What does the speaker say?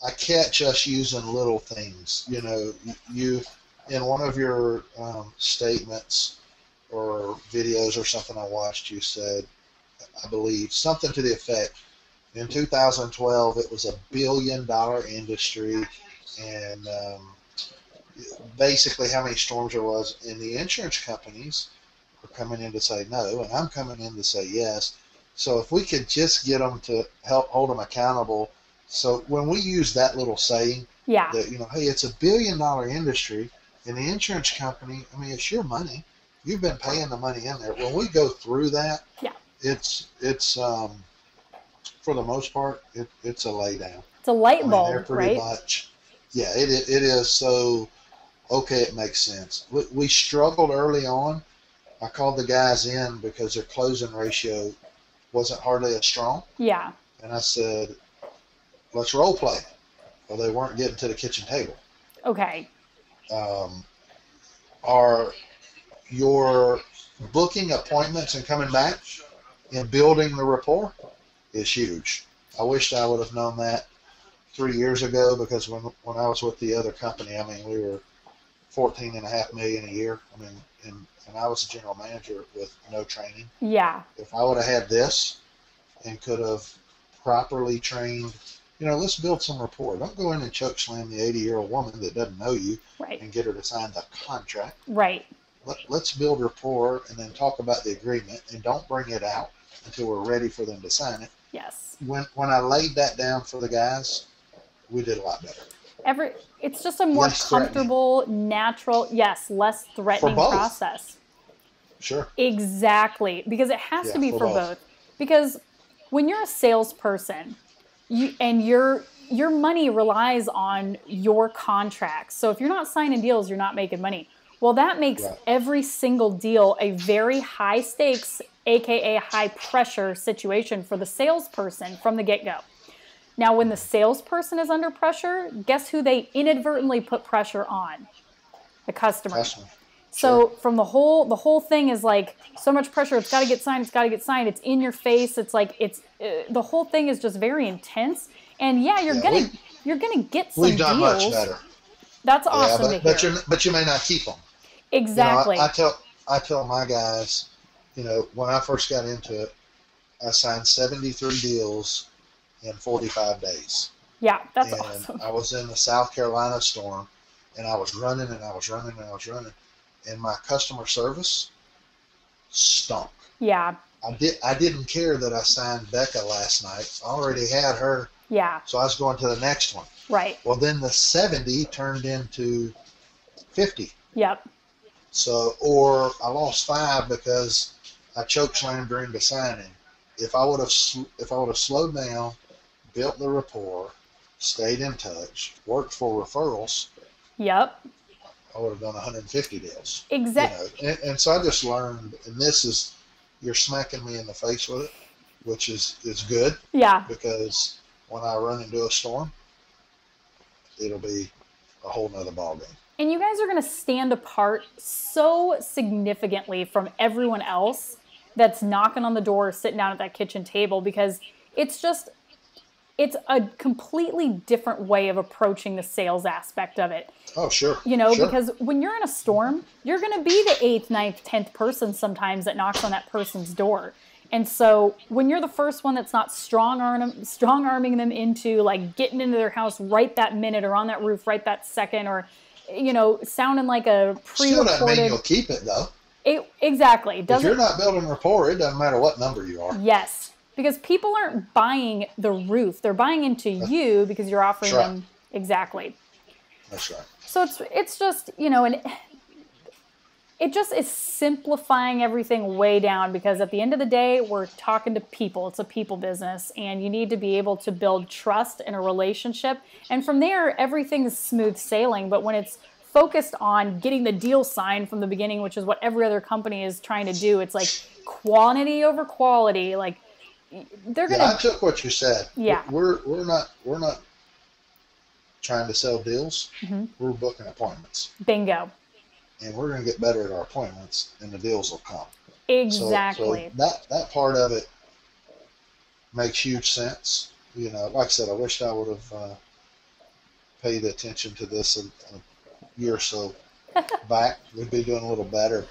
I catch us using little things. You know, you in one of your statements or videos or something I watched, you said, I believe, something to the effect, in 2012 it was $1 billion industry, and basically how many storms there was, and the insurance companies were coming in to say no, and I'm coming in to say yes. So if we could just get them to help hold them accountable. So when we use that little saying, Yeah. that, you know, hey, it's $1 billion industry, and the insurance company, I mean, it's your money. You've been paying the money in there. When we go through that, Yeah. it's for the most part, it's a lay down. It's a light I mean, they're bulb, pretty right? much, yeah, it is. So, okay, it makes sense. We struggled early on. I called the guys in because their closing ratio wasn't hardly as strong. Yeah. And I said, let's role play. Well, they weren't getting to the kitchen table. Okay. Are your booking appointments and coming back and building the rapport is huge. I wished I would have known that 3 years ago, because when I was with the other company, I mean, we were $14.5 million a year. I mean, and I was a general manager with no training. Yeah. If I would have had this and could have properly trained, you know, let's build some rapport. Don't go in and choke slam the 80-year-old woman that doesn't know you Right. and get her to sign the contract. Right. Let's build rapport and then talk about the agreement, and don't bring it out until we're ready for them to sign it. Yes. When I laid that down for the guys, we did a lot better. It's just a more Less comfortable, natural, yes, less threatening both. process. Sure. Exactly. Because it has to be for for both. Because when you're a salesperson, your money relies on your contracts. So if you're not signing deals, you're not making money. Well, that makes Right. every single deal a very high stakes, aka high pressure situation for the salesperson from the get-go. Now, when the salesperson is under pressure, guess who they inadvertently put pressure on? The customer. Customer. So from the whole thing is like so much pressure. It's got to get signed. It's got to get signed. It's in your face. It's like the whole thing is just very intense. And yeah, you're gonna get some We've done deals. much better. That's awesome to hear. But you may not keep them. Exactly. You know, I tell my guys, you know, when I first got into it, I signed 73 deals in 45 days. Yeah, that's and awesome. I was in the South Carolina storm, and I was running and I was running and I was running, and my customer service stunk. Yeah. I didn't care that I signed Becca last night. I already had her. Yeah. So I was going to the next one. Right. Well, then the 70 turned into 50. Yep. So, or I lost 5 because I choke slammed during the signing. If I would have slowed down, built the rapport, stayed in touch, worked for referrals, Yep. I would have done 150 deals. Exactly. You know? And so I just learned, and this is, you're smacking me in the face with it, which is good. Yeah. Because when I run into a storm, it'll be a whole nother ballgame. And you guys are going to stand apart so significantly from everyone else that's knocking on the door or sitting down at that kitchen table, because it's a completely different way of approaching the sales aspect of it. Oh, sure. You know, sure. Because when you're in a storm, you're going to be the 8th, 9th, 10th person sometimes that knocks on that person's door. And so when you're the first one that's not strong arming them into like getting into their house right that minute or on that roof right that second, or, you know, sounding like a pre-recorded. Still doesn't mean you'll keep it, though. Exactly. If you're not building rapport, it doesn't matter what number you are. Yes. Because people aren't buying the roof. They're buying into you because you're offering them. Exactly. That's right. So it's just, you know, and it just is simplifying everything way down, because at the end of the day, we're talking to people. It's a people business, and you need to be able to build trust in a relationship. And from there, everything is smooth sailing. But when it's focused on getting the deal signed from the beginning, which is what every other company is trying to do, it's like quantity over quality. Like, they're gonna. I took what you said. Yeah. We're not trying to sell deals. Mm-hmm. We're booking appointments. Bingo. And we're going to get better at our appointments, and the deals will come. Exactly. So that part of it makes huge sense. You know, like I said, I wish I would have paid attention to this a year or so back, we'd be doing a little better.